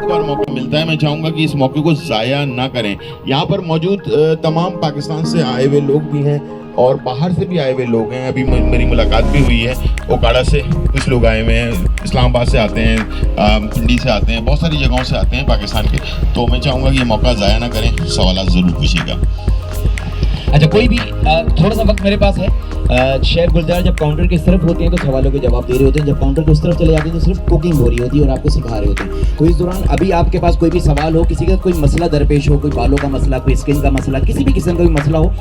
बार मौका मिलता है, मैं चाहूंगा कि इस मौके को जाया ना करें। यहाँ पर मौजूद तमाम पाकिस्तान से आए हुए लोग भी हैं और बाहर से भी आए हुए लोग हैं। अभी मेरी मुलाकात भी हुई है, ओकाड़ा से कुछ लोग आए हुए हैं, इस्लामाबाद से आते हैं, पिंडी से आते हैं, बहुत सारी जगहों से आते हैं पाकिस्तान के। तो मैं चाहूँगा कि ये मौका ज़ाया ना करें, सवाल ज़रूर पूछिएगा। अच्छा, कोई भी थोड़ा सा वक्त मेरे पास है। शेफ गुलजार जब काउंटर की तरफ होते हैं तो सवालों के जवाब दे रहे होते हैं, जब काउंटर की उस तरफ चले जाते हैं तो सिर्फ कुकिंग हो रही होती है और आपको सिखा रहे होते हैं। तो इस दौरान अभी आपके पास कोई भी सवाल हो, किसी का कोई मसला दरपेश हो, कोई बालों का मसला, कोई स्किन का मसला, किसी भी किस्म का भी मसला हो,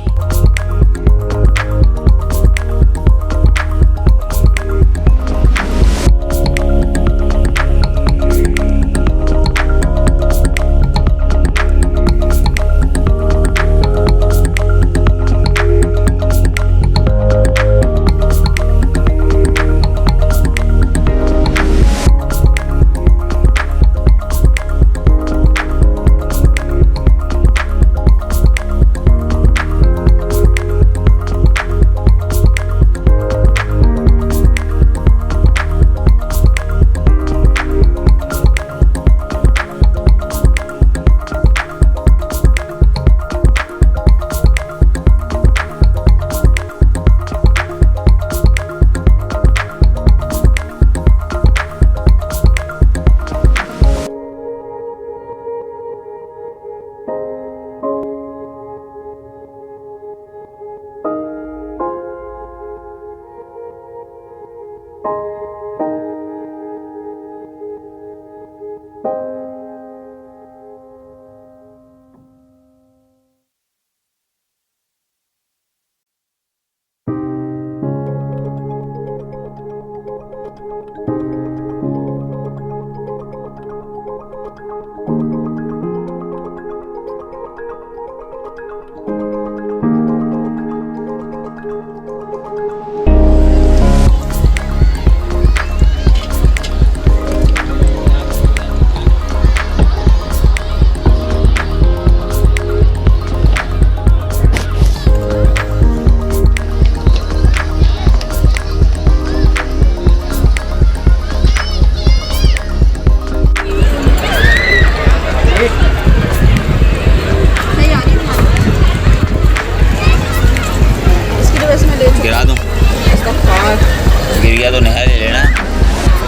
गिर गया तो नया ले लेना।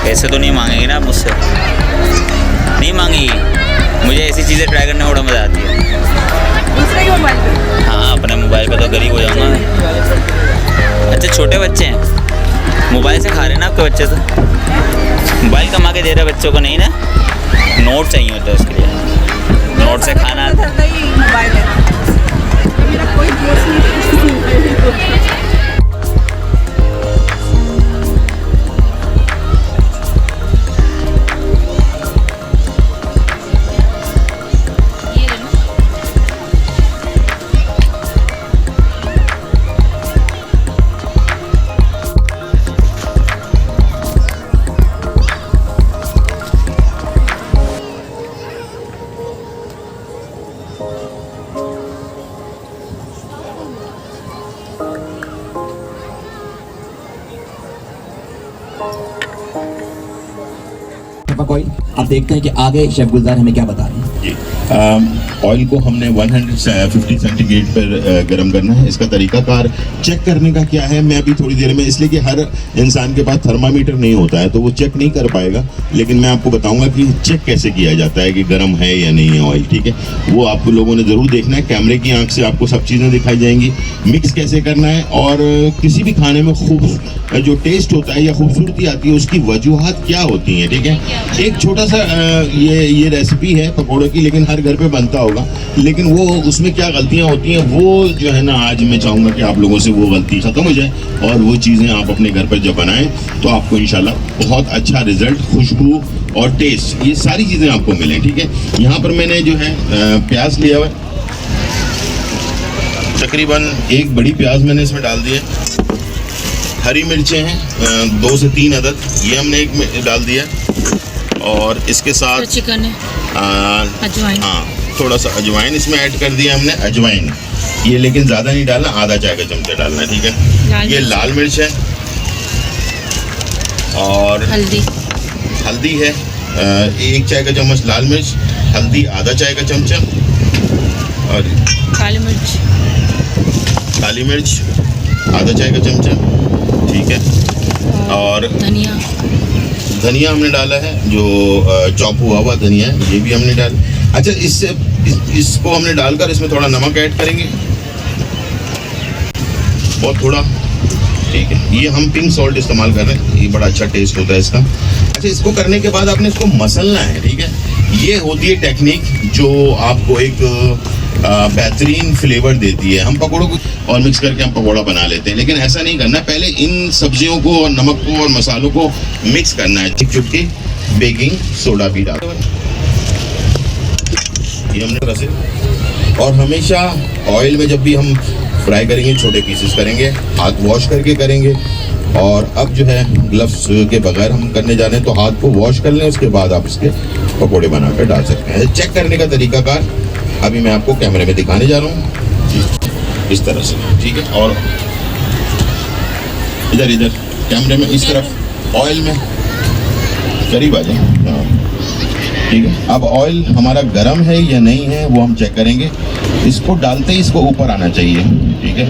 पैसे तो नहीं मांगेगी ना मुझसे, नहीं मांगेगी। मुझे ऐसी चीज़ें ट्राई करने में बड़ा मज़ा आती है। दूसरे ही मोबाइल पे? हाँ, अपने मोबाइल पे तो गरीब हो जाऊँगा मैं। अच्छा, छोटे बच्चे हैं, मोबाइल से खा रहे हैं ना आपके बच्चे से? मोबाइल कमा के दे रहे बच्चों को नहीं ना, नोट चाहिए होता है उसके लिए, नोट से खाना। मोबाइल है, मेरा कोई दोस्त नहीं। ऑयल अब देखते हैं कि आगे शेफ गुलजार हमें क्या बता रहे हैं। ऑयल को हमने 150 सेंटीग्रेड पर गर्म करना है। इसका तरीकाकार चेक करने का क्या है, मैं अभी थोड़ी देर में, इसलिए कि हर इंसान के पास थर्मामीटर नहीं होता है तो वो चेक नहीं कर पाएगा, लेकिन मैं आपको बताऊंगा कि चेक कैसे किया जाता है कि गर्म है या नहीं है ऑयल। ठीक है, वो आप लोगों ने ज़रूर देखना है, कैमरे की आंख से आपको सब चीज़ें दिखाई जाएंगी। मिक्स कैसे करना है और किसी भी खाने में जो टेस्ट होता है या खूबसूरती आती है उसकी वजूहात क्या होती हैं। ठीक है, एक छोटा सा ये रेसिपी है पकौड़ों की, लेकिन हर घर पे बनता होगा, लेकिन वो उसमें क्या गलतियां होती हैं वो जो है ना, आज मैं चाहूँगा कि आप लोगों से वो गलती ख़त्म हो जाए और वो चीज़ें आप अपने घर पर जब बनाएं तो आपको इंशाल्लाह बहुत अच्छा रिजल्ट, खुशबू और टेस्ट, ये सारी चीज़ें आपको मिलें। ठीक है, यहाँ पर मैंने जो है प्याज लिया हुआ है, तकरीबन एक बड़ी प्याज मैंने इसमें डाल दी है। हरी मिर्चें हैं 2 से 3 अदद, ये हमने एक में डाल दिया। और इसके साथ चिकन है, अजवाइन, हाँ थोड़ा सा अजवाइन इसमें ऐड कर दिया हमने। अजवाइन ये लेकिन ज़्यादा नहीं डालना, आधा चाय का चमचा डालना है। ठीक है, ये लाल मिर्च है और हल्दी हल्दी है 1 चाय का चम्मच लाल मिर्च, हल्दी आधा चाय का चमचा, और काली मिर्च काली मिर्च आधा चाय का चमचा, ठीक है। और धनिया धनिया हमने डाला है, जो चॉप हुआ हुआ धनिया है, ये भी हमने डाला। अच्छा, इसको हमने डालकर इसमें थोड़ा नमक ऐड करेंगे, बहुत थोड़ा, ठीक है। ये हम पिंक सॉल्ट इस्तेमाल कर रहे हैं, ये बड़ा अच्छा टेस्ट होता है इसका। अच्छा, इसको करने के बाद आपने इसको मसलना है, ठीक है। ये होती है टेक्निक जो आपको एक बेहतरीन फ्लेवर देती है। हम पकौड़ों को और मिक्स करके हम पकौड़ा बना लेते हैं, लेकिन ऐसा नहीं करना। पहले इन सब्जियों को और नमक को और मसालों को मिक्स करना है। चुटकी बेकिंग सोडा भी डाल, ये हमने तरह से। और हमेशा ऑयल में जब भी हम फ्राई करेंगे, छोटे पीसेस करेंगे, हाथ वॉश करके करेंगे। और अब जो है ग्लव्स के बगैर हम करने जा रहे हैं, तो हाथ को वॉश कर लें, उसके बाद आप इसके पकोड़े बनाकर डाल सकते हैं। चेक करने का तरीकाकार अभी मैं आपको कैमरे में दिखाने जा रहा हूँ, इस तरह से, ठीक है। और इधर इधर कैमरे में इस तरफ ऑयल में करीब आ जाए, हाँ, ठीक है। अब ऑयल हमारा गर्म है या नहीं है वो हम चेक करेंगे। इसको डालते ही इसको ऊपर आना चाहिए, ठीक है।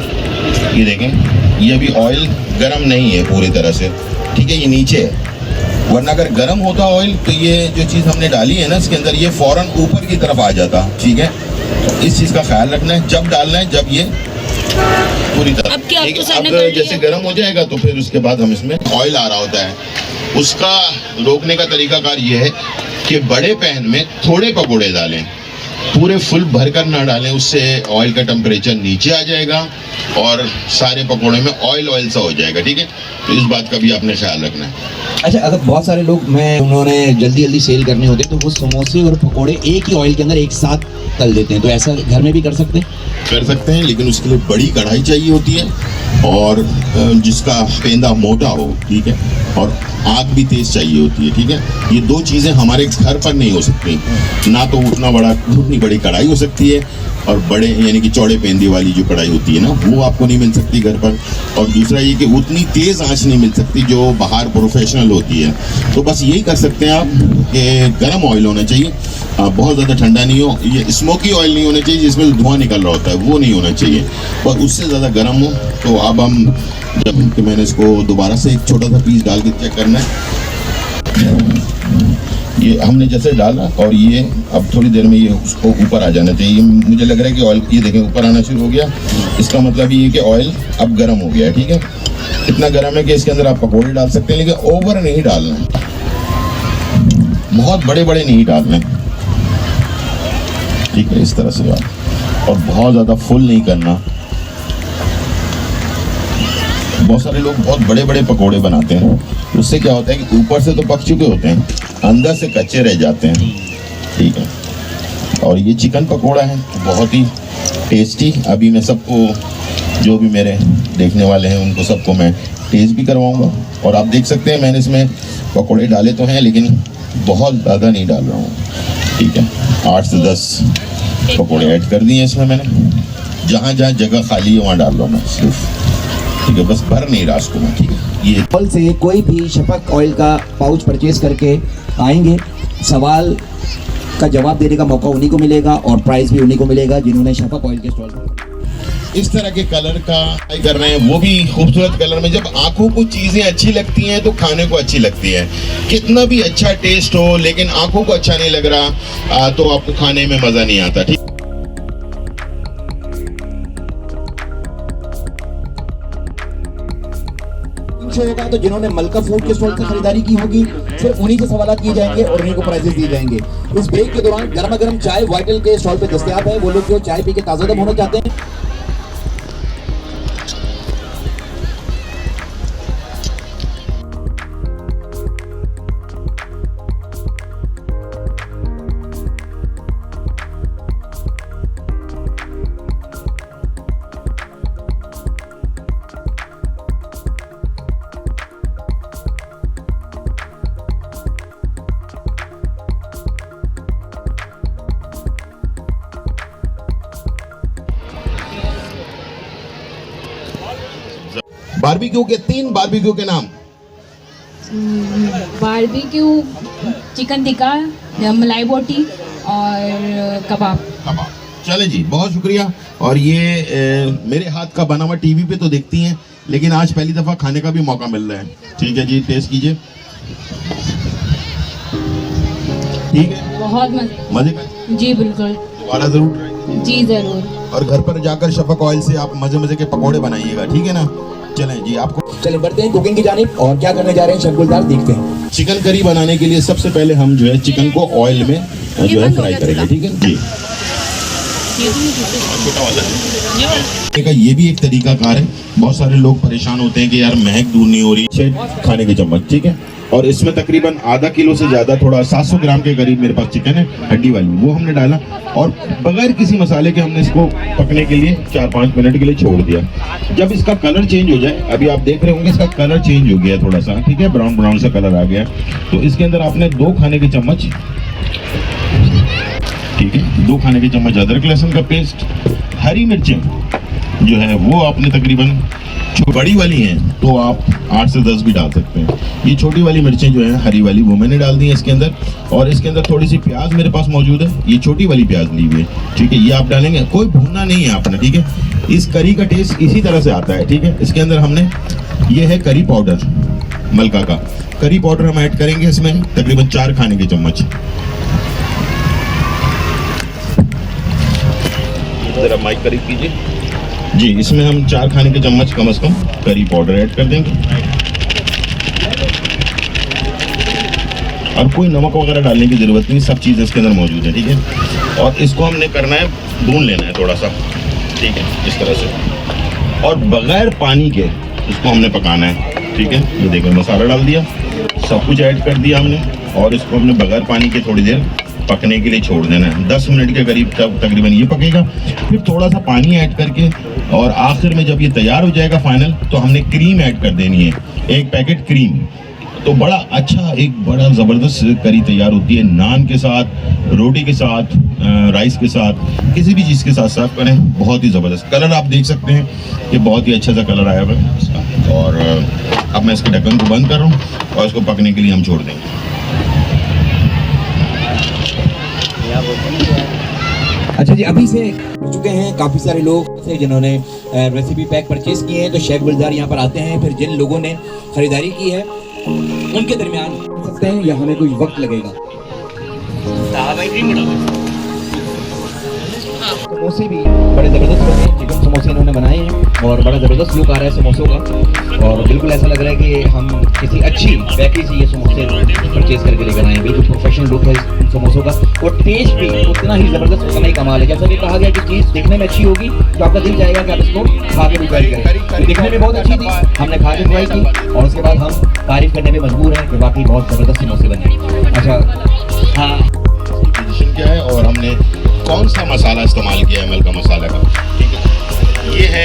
ये देखें, ये अभी ऑयल गर्म नहीं है पूरी तरह से, ठीक है, ये नीचे है। वरना अगर गर्म होता ऑयल तो ये जो चीज़ हमने डाली है ना इसके अंदर, ये फौरन ऊपर की तरफ आ जाता, ठीक है। तो इस चीज़ का ख्याल रखना है, जब डालना है जब ये पूरी तरह। अब क्या, ठीक आपको है, सरने अब कर जैसे लिया? गर्म हो जाएगा तो फिर उसके बाद हम इसमें ऑयल आ रहा होता है, उसका रोकने का तरीकाकार ये है कि बड़े पैन में थोड़े पकोड़े डालें, पूरे फुल भरकर ना डालें, उससे ऑयल का टेम्परेचर नीचे आ जाएगा और सारे पकोड़े में ऑयल सा हो जाएगा, ठीक है। तो इस बात का भी आपने ख्याल रखना है। अच्छा, अगर बहुत सारे लोग उन्होंने जल्दी जल्दी सेल करने होते हैं तो वो समोसे और पकोड़े एक ही ऑयल के अंदर एक साथ तल देते हैं, तो ऐसा घर में भी कर सकते हैं? कर सकते हैं, लेकिन उसके लिए बड़ी कढ़ाई चाहिए होती है और जिसका पेंदा मोटा हो, ठीक है, और आग भी तेज चाहिए होती है, ठीक है। ये दो चीज़ें हमारे घर पर नहीं हो सकती। ना तो उतनी बड़ी कढ़ाई हो सकती है, और बड़े यानी कि चौड़े पेंदे वाली जो कढ़ाई होती है ना, वो आपको नहीं मिल सकती घर पर। और दूसरा ये कि उतनी तेज़ आंच नहीं मिल सकती जो बाहर प्रोफेशनल होती है। तो बस यही कर सकते हैं आप कि गर्म ऑयल होना चाहिए, बहुत ज़्यादा ठंडा नहीं हो, ये स्मोकी ऑयल नहीं होना चाहिए जिसमें धुआं निकल रहा होता है, वो नहीं होना चाहिए, पर उससे ज़्यादा गर्म हो। तो अब हम जब कि मैंने इसको दोबारा से एक छोटा सा पीस डाल के चेक करना है, ये हमने जैसे डाला और ये अब थोड़ी देर में ये उसको ऊपर आ जाना चाहिए। मुझे लग रहा है कि ऑयल, ये देखें ऊपर आना शुरू हो गया, इसका मतलब ये है कि ऑयल अब गर्म हो गया है, ठीक है। इतना गर्म है कि इसके अंदर आप पकौड़े डाल सकते हैं, लेकिन ओवर नहीं डालना है, बहुत बड़े बड़े नहीं डालना है, ठीक है, इस तरह से आप। और बहुत ज़्यादा फुल नहीं करना। बहुत सारे लोग बहुत बड़े बड़े पकोड़े बनाते हैं, उससे क्या होता है कि ऊपर से तो पक चुके होते हैं, अंदर से कच्चे रह जाते हैं, ठीक है। और ये चिकन पकोड़ा है, बहुत ही टेस्टी। अभी मैं सबको, जो भी मेरे देखने वाले हैं उनको सबको मैं टेस्ट भी करवाऊंगा। और आप देख सकते हैं मैंने इसमें पकोड़े डाले तो हैं, लेकिन बहुत ज़्यादा नहीं डाल रहा हूँ, ठीक है। 8 से 10 पकोड़े ऐड कर दिए इसमें मैंने, जहाँ जहाँ जगह खाली है वहाँ डाल रहा हूँ मैं सिर्फ, ठीक है, बस भर नहीं रहा उसको मैं, ठीक है। ये ऑयल से कोई भी शफक ऑयल का पाउच परचेज करके आएंगे, सवाल का जवाब देने का मौका उन्हीं को मिलेगा और प्राइस भी उन्हीं को मिलेगा जिन्होंने शफक ऑयल के स्टॉल। इस तरह के कलर का ट्राई कर रहे हैं, वो भी खूबसूरत कलर में। जब आंखों को चीजें अच्छी लगती हैं तो खाने को अच्छी लगती है। कितना भी अच्छा टेस्ट हो, लेकिन आंखों को अच्छा नहीं लग रहा तो आपको खाने में मजा नहीं आता, ठीक। होगा तो जिन्होंने मलका फूड के स्टॉल से खरीदारी की होगी, सिर्फ उन्हीं से सवाल किए जाएंगे और उन्हीं को प्राइजेस दिए जाएंगे। इस ब्रेक के दौरान गर्मा गर्म चाय वाइटल के स्टॉल पे दस्तयाब है। वो लोग जो चाय पी के ताज़ा दम होना चाहते हैं, बारबेक्यू के 3 बारबेक्यू के नाम। बारबेक्यू, चिकन टिक्का, मलाई बोटी और कबाब। कबाब। चले जी, बहुत शुक्रिया। और ये मेरे हाथ का बना हुआ टीवी पे तो देखती हैं, लेकिन आज पहली दफ़ा खाने का भी मौका मिल रहा है। ठीक है जी, टेस्ट कीजिए। ठीक है, बहुत मज़े का जी, बिल्कुल दोबारा ज़रूर ट्राई कीजिए। जी, ज़रूर। और घर पर जाकर शफक ऑयल से आप मज़े मज़े के पकौड़े बनाइएगा, ठीक है ना। चलें जी, आपको चलिए बढ़ते हैं कुकिंग की जानिब और क्या करने जा रहे हैं शेफ गुलजार, देखते हैं। चिकन करी बनाने के लिए सबसे पहले हम जो है चिकन को ऑयल में जो है फ्राई करेंगे, ठीक है जी। का ये भी एक तरीका कार है। बहुत सारे लोग परेशान होते हैं कि यार महक दूर नहीं हो रही। 6 खाने के चम्मच, ठीक है। और इसमें तकरीबन आधा किलो से ज़्यादा, थोड़ा 700 ग्राम के करीब मेरे पास चिकन है, हड्डी वाली, वो हमने डाला और बगैर किसी मसाले के हमने इसको पकने के लिए 4-5 मिनट के लिए छोड़ दिया। जब इसका कलर चेंज हो जाए, अभी आप देख रहे होंगे इसका कलर चेंज हो गया थोड़ा सा, ठीक है, ब्राउन ब्राउन सा कलर आ गया। तो इसके अंदर आपने 2 खाने के चम्मच, ठीक है, 2 खाने के चम्मच अदरक लहसुन का पेस्ट, हरी मिर्चें जो है वो आपने तकरीबन, जो बड़ी वाली हैं तो आप 8 से 10 भी डाल सकते हैं। ये छोटी वाली मिर्चें जो हैं हरी वाली, वो मैंने डाल दी है इसके अंदर। और इसके अंदर थोड़ी सी प्याज मेरे पास मौजूद है, ये छोटी वाली प्याज ली हुई है, ठीक है। ये आप डालेंगे, कोई भूनना नहीं है आपने, ठीक है। इस करी का टेस्ट इसी तरह से आता है, ठीक है। इसके अंदर हमने, ये है करी पाउडर, मलका का करी पाउडर हम ऐड करेंगे इसमें तकरीबन 4 खाने के चम्मच। जरा माइक करीब कीजिए जी। इसमें हम 4 खाने के चम्मच कम से कम करी पाउडर ऐड कर देंगे। और कोई नमक वगैरह डालने की ज़रूरत नहीं, सब चीज़ इसके अंदर मौजूद है, ठीक है। और इसको हमने करना है, भून लेना है थोड़ा सा, ठीक है, इस तरह से। और बगैर पानी के इसको हमने पकाना है, ठीक है। ये देखो मसाला डाल दिया, सब कुछ ऐड कर दिया हमने, और इसको हमने बगैर पानी के थोड़ी देर पकने के लिए छोड़ देना है। 10 मिनट के करीब तकरीबन ये पकेगा। फिर थोड़ा सा पानी ऐड करके, और आखिर में जब ये तैयार हो जाएगा फाइनल, तो हमने क्रीम ऐड कर देनी है, 1 पैकेट क्रीम। तो बड़ा अच्छा, एक बड़ा ज़बरदस्त करी तैयार होती है। नान के साथ, रोटी के साथ, राइस के साथ, किसी भी चीज़ के साथ सर्व करें, बहुत ही ज़बरदस्त। कलर आप देख सकते हैं कि बहुत ही अच्छा सा कलर आया हुआ है इसका। और अब मैं इसके ढक्कन को बंद कर रहा हूँ और इसको पकने के लिए हम छोड़ देंगे। अच्छा जी, अभी से हो चुके हैं काफ़ी सारे लोग थे जिन्होंने रेसिपी पैक परचेज किए हैं, तो शेफ गुलजार यहाँ पर आते हैं। फिर जिन लोगों ने ख़रीदारी की है उनके दरमियान सकते हैं या हमें कुछ वक्त लगेगा। समोसे भी बड़े ज़बरदस्त बने, चिकन समोसे इन्होंने बनाए हैं और बड़ा ज़बरदस्त लुक आ रहा है समोसों का। और बिल्कुल ऐसा लग रहा है कि हम किसी अच्छी बेकरी से ये समोसे परचेज करके लेकर आए हैं। बिल्कुल प्रोफेशनल लुक है इन समोसों का, और टेस्ट भी उतना ही ज़बरदस्त, उतना ही कमाल है। जैसा कि कहा गया कि चीज़ दिखने में अच्छी होगी तो आपका दिल चाहेगा कि आप इसको खा के भी ट्राई करें। तो दिखने में बहुत अच्छी थी, हमने खा के ट्राई की और उसके बाद हम तारीफ करने में मजबूर हैं कि वाकई बहुत ज़बरदस्त समोसे बने। अच्छा हाँ, क्या है और हमने कौन सा मसाला इस्तेमाल किया है, मलका मसाला का, ठीक है।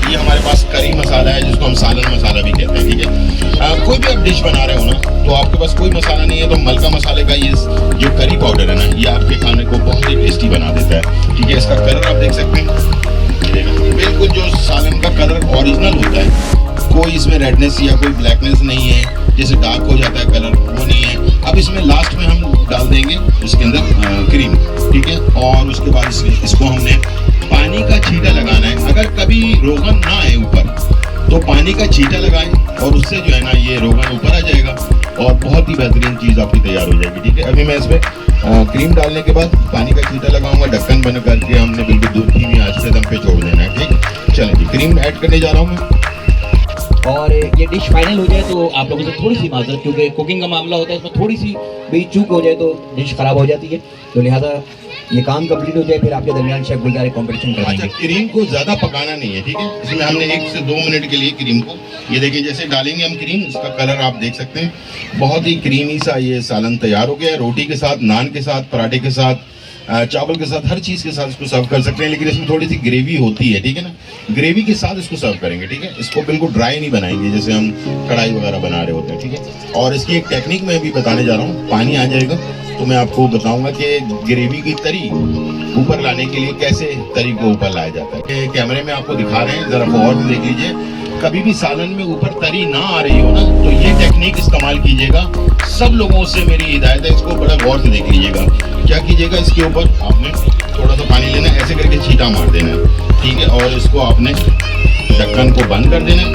ये हमारे पास करी मसाला है, जिसको हम सालन मसाला भी कहते हैं, ठीक है। कोई भी आप डिश बना रहे हो ना, तो आपके पास कोई मसाला नहीं है, तो मलका मसाले का ये जो करी पाउडर है ना, ये आपके खाने को बहुत ही टेस्टी बना देता है, ठीक है। इसका कलर आप देख सकते हैं, बिल्कुल जो सालन का कलर ओरिजिनल होता है, कोई इसमें रेडनेस या कोई ब्लैकनेस नहीं है, जैसे डार्क हो जाता है कलर, वो नहीं है। अब इसमें लास्ट में हम डाल देंगे उसके अंदर क्रीम, ठीक है। और उसके बाद इसको हमने पानी का छींटा लगाना है। अगर कभी रोगन ना आए ऊपर, तो पानी का छींटा लगाएं और उससे जो है ना ये रोगन ऊपर आ जाएगा और बहुत ही बेहतरीन चीज़ आपकी तैयार हो जाएगी, ठीक है। अभी मैं इसमें क्रीम डालने के बाद पानी का छींटा लगाऊंगा, ढक्कन बंद करके हमने बिल्कुल दूध की आंच से दम पे छोड़ देना है, ठीक। चलें जी, क्रीम ऐड करने जा रहा हूँ मैं। और ये डिश फाइनल हो जाए तो आप लोगों से थोड़ी सी माजरत, क्योंकि कुकिंग का मामला होता है, इसमें थोड़ी सी भी चूक हो जाए तो डिश खराब हो जाती है। तो लिहाजा ये काम कंप्लीट हो जाए, फिर आपके दरमियान शेफ गुलजार कंपटीशन कराएंगे। अच्छा, क्रीम को ज़्यादा पकाना नहीं है, ठीक है। इसमें हमने 1 से 2 मिनट के लिए क्रीम को, ये देखिए जैसे डालेंगे हम क्रीम, इसका कलर आप देख सकते हैं, बहुत ही क्रीमी सा ये सालन तैयार हो गया है। रोटी के साथ, नान के साथ, पराठे के साथ, चावल के साथ, हर चीज़ के साथ इसको सर्व कर सकते हैं। लेकिन इसमें थोड़ी सी ग्रेवी होती है, ठीक है ना, ग्रेवी के साथ इसको सर्व करेंगे, ठीक है। इसको बिल्कुल ड्राई नहीं बनाएंगे जैसे हम कढ़ाई वगैरह बना रहे होते हैं, ठीक है। और इसकी एक टेक्निक मैं भी बताने जा रहा हूँ। पानी आ जाएगा तो मैं आपको बताऊंगा कि ग्रेवी की तरी ऊपर लाने के लिए कैसे तरी को ऊपर लाया जाता है। कैमरे में आपको दिखा रहे हैं, ज़रा गौर से देख लीजिए। कभी भी सालन में ऊपर तरी ना आ रही हो ना, तो ये टेक्निक इस्तेमाल कीजिएगा। सब लोगों से मेरी हिदायत है, इसको बड़ा गौर से देख लीजिएगा। क्या कीजिएगा, इसके ऊपर आपने थोड़ा सा पानी लेना है, ऐसे करके छींटा मार देना है, ठीक है। और इसको आपने ढक्कन को बंद कर देना है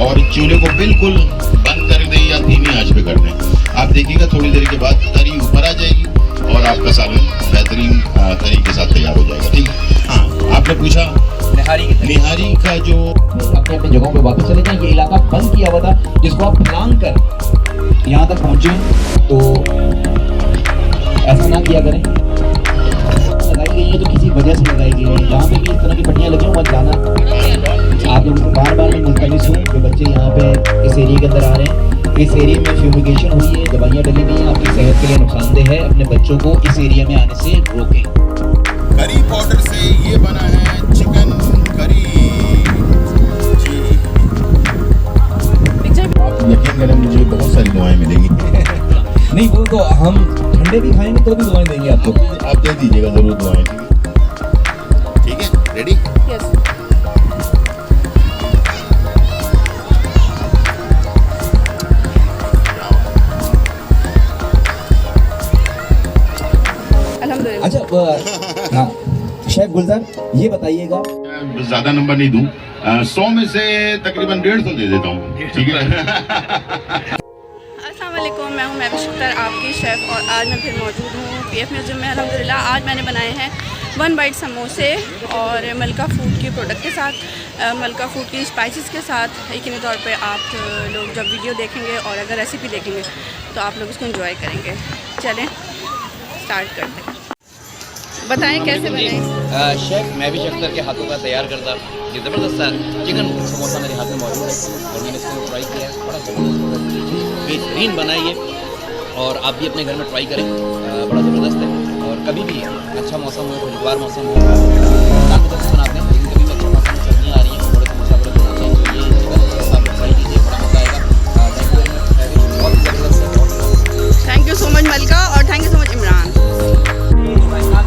और चूल्हे को बिल्कुल बंद कर दें या धीमी आंच पे कर दें। आप देखिएगा थोड़ी देर के बाद तरी ऊपर आ जाएगी और आपका सालन बेहतरीन तरी के साथ तैयार हो जाएगा, ठीक है। हाँ, आपने पूछा निहारी का जो अपने अपने जगहों पे वापस चले जाएं। ये इलाका बंद किया हुआ था, जिसको आप लांग कर यहाँ तक पहुँचे, तो ऐसा ना किया करें। लगाई गई है तो किसी वजह से लगाई गई है। जहाँ पे भी इस तरह की पट्टियाँ लगी हो मत जाना। आप लोगों को बार बार मैं मुल्तमिस हूँ कि बच्चे यहाँ पे इस एरिया के अंदर आ रहे हैं, इस एरिया में फ्यूमिगेशन हुई है, दवाइयाँ डली हुई हैं, आपकी सेहत के लिए नुकसानदेह है। अपने बच्चों को इस एरिया में आने से रोकें। करी पाउडर से ये बना है चिकन करी जी। आप यकीन करें, मुझे बहुत सारी दुआएं मिलेंगी। नहीं, वो तो हम ठंडे भी खाएंगे तो भी दुआएं देंगे आपको। आप दे दीजिएगा जरूर दुआएं, ठीक है। रेडी? यस। अल्हम्दुलिल्लाह। अच्छा, हाँ शेफ गुलजार, ये बताइएगा, ज्यादा नंबर नहीं दूं, 100 में से तकरीबन 150 दे देता हूँ, ठीक है। अस्सलाम वालेकुम, मैं हूँ महविश अख्तर, आपकी शेफ़, और आज मैं फिर मौजूद हूँ पीएफ म्यूज़ियम में। अल्हम्दुलिल्लाह आज मैंने बनाए हैं 1 बाइट समोसे और मलका फूड के प्रोडक्ट के साथ, मलका फूड की स्पाइसेस के साथ। यकीनी तौर पे आप लोग जब वीडियो देखेंगे और अगर रेसिपी देखेंगे तो आप लोग इसको एंजॉय करेंगे। चलें स्टार्ट करते हैं। बताएं कैसे बनाएं। शेफ महविश अख्तर के हाथों का तैयार करता ये ज़बरदस्त सा चिकन समोसा मेरे हाथ में मौजूद है और मैंने इसको ट्राई किया है। बड़ा ज़बरदस्त बेहतरीन बनाइए और आप भी अपने घर में ट्राई करें। बड़ा ज़बरदस्त है। और कभी भी अच्छा मौसम हो, खुशगवार मौसम हो, रमज़ान में तो बनाते हैं, लेकिन कभी भी अच्छा मौसम में सर्दियाँ आ रही हैं, बड़े समोसा बड़े बनाते हैं, तो ये चिकन आप ट्राई कीजिए, बड़ा मज़ा आएगा। बहुत ही ज़बरदस्त है। Thank you so much Malka और thank you so much Imran.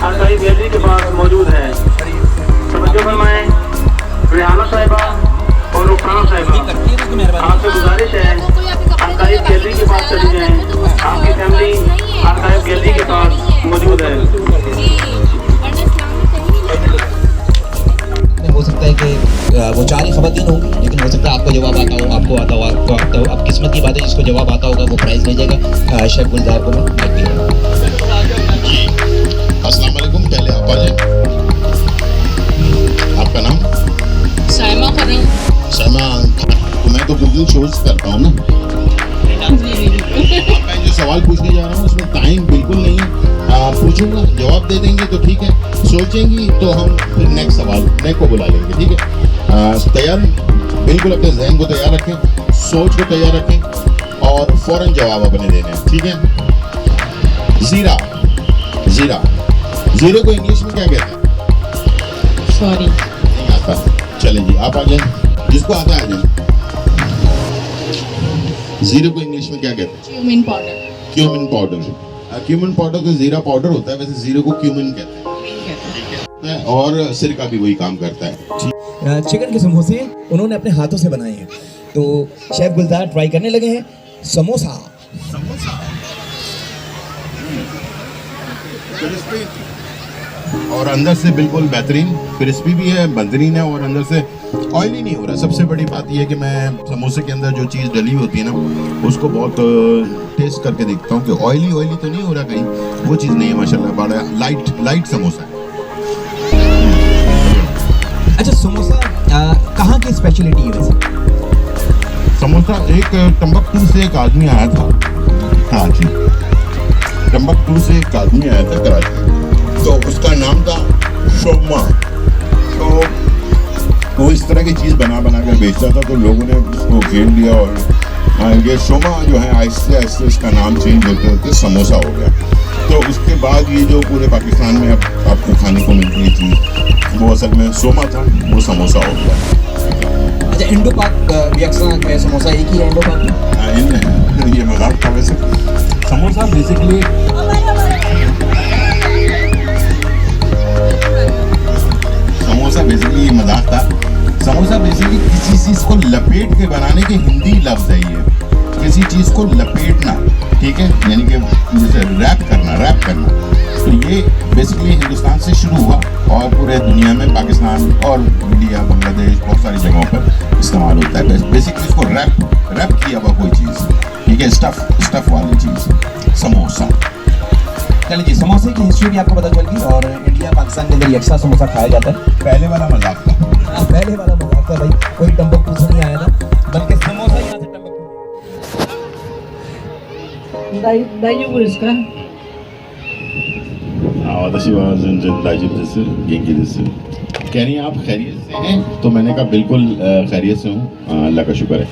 आरकाई गैलरी के पास मौजूद है। तवज्जो फरमाएं, रिहाना साहिबा और रुखसाना साहिबा, आपसे गुजारिश है आरकाई गैलरी के पास चली जाएं। आपकी फैमिली आरकाई गैलरी के पास मौजूद है। हो सकता है कि वो 4 ही खवातीन होंगी, लेकिन हो सकता है आपको जवाब आता हो, आपको आता हो, आपको आता हो। अब किस्मत की बात है, जिसको जवाब आता होगा वो प्राइज़ ले जाएगा। शेफ गुलजार को मैं देखती हूँ। अस्सलाम वालेकुम, पहले आप आ जाएं। आपका नाम? साइमा करीम। समा, तो मैं तो कुकिंग शोज करता हूँ ना। मैं जो सवाल पूछने जा रहा हूँ उसमें टाइम बिल्कुल नहीं है। पूछूंगा, जवाब दे देंगे तो ठीक है, सोचेंगी तो हम फिर नेक्स्ट सवाल नेक को बुला लेंगे, ठीक है। तैयार हैं? बिल्कुल अपने जहन को तैयार रखें, सोच को तैयार रखें और फौरन जवाब अपने देने हैं, ठीक है। जीरा, जीरा, जीरे को इंग्लिश में क्या कहते हैं? सॉरी। नहीं आता। चलें जी, आप आ जाएं, जिसको आता है आ जाएं। जीरे को इंग्लिश में क्या कहते हैं? Cumin powder. Cumin powder. Cumin powder तो जीरा पाउडर होता है, वैसे जीरे को क्यूमिन कहते हैं, और सिरका भी वही काम करता है। चिकन के समोसे उन्होंने अपने हाथों से बनाए हैं, तो शेफ गुलजार ट्राई करने लगे हैं समोसा। क्रिस्पी और अंदर से बिल्कुल बेहतरीन, क्रिस्पी भी है, बेहतरीन है और अंदर से ऑयली नहीं हो रहा। सबसे बड़ी बात यह है कि मैं समोसे के अंदर जो चीज़ डली होती है ना, उसको बहुत टेस्ट करके देखता हूँ कि ऑयली तो नहीं हो रहा कहीं, वो चीज़ नहीं है। माशाल्लाह बड़ा लाइट समोसा है। अच्छा, समोसा कहाँ की स्पेशलिटी है वैसे? समोसा एक टम्बकटू से एक आदमी आया था। हाँ जी, टम्बकटू से एक आदमी आया था कराची, तो उसका नाम था शोमा। तो वो इस तरह की चीज़ बना कर बेचता था, तो लोगों ने उसको घेर लिया और ये शोमा जो है आहिस्ते आहिस्ते इसका नाम चेंज होते होते समोसा हो गया। तो उसके बाद ये जो पूरे पाकिस्तान में अब आपको खाने को मिलती है चीज़, वो असल में शोमा था, वो समोसा हो गया। अच्छा, इंडो पाक भी अक्सर समोसा एक ही है इंडो पाक में? ये मजाक था वैसे। समोसा बेसिकली मजाक था। समोसा बेसिकली किसी चीज को लपेट के बनाने के हिंदी लफ्ज है ये, किसी चीज को लपेटना, ठीक है, यानी कि जैसे रैप करना। तो ये बेसिकली हिंदुस्तान से शुरू हुआ और पूरे दुनिया में, पाकिस्तान और इंडिया, बांग्लादेश, बहुत सारी जगहों पर इस्तेमाल होता है। बेसिकली इसको रैप किया हुआ कोई चीज़, ठीक है, स्टफ वाली चीज़, समोसा। चलिए जी, समोसे की हिस्ट्री भी आपको पता चल गई और इंडिया पाकिस्तान के अंदर यकसा समोसा खाया जाता है। पहले वाला मजाक था। पहले वाला मजाक था भाई, कोई टम्बकटू से नहीं आया था, बल्कि समोसा यहाँ से टम्बकटू। कह रही हैं आप खैरियत से हैं? तो मैंने कहा बिल्कुल खैरियत से हूँ, अल्लाह का शुक्र है।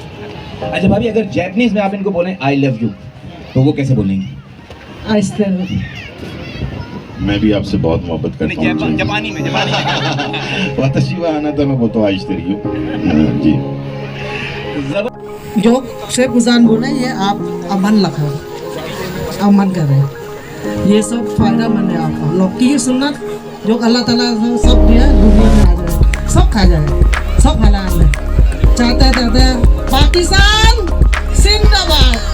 अच्छा भाभी, अगर जैपनीज में आप इनको बोलें आई लव यू तो वो कैसे बोलेंगे? मैं भी आपसे बहुत मोहब्बत करता हूँ। जापानी में वतशी व आना तो मैं वो तो आइश्तरी हूँ जी। जो शेख हुसैन बोले ये आप अमन लखो, अमन करें, ये सब फायदेमंद है आपका। लौकी की सुन्नत जो अल्लाह ताला ने सब दिया दुनिया में आ जाए, सब खा जाए, सब हलाल है। चाहते पाकिस्तान जिंदाबाद।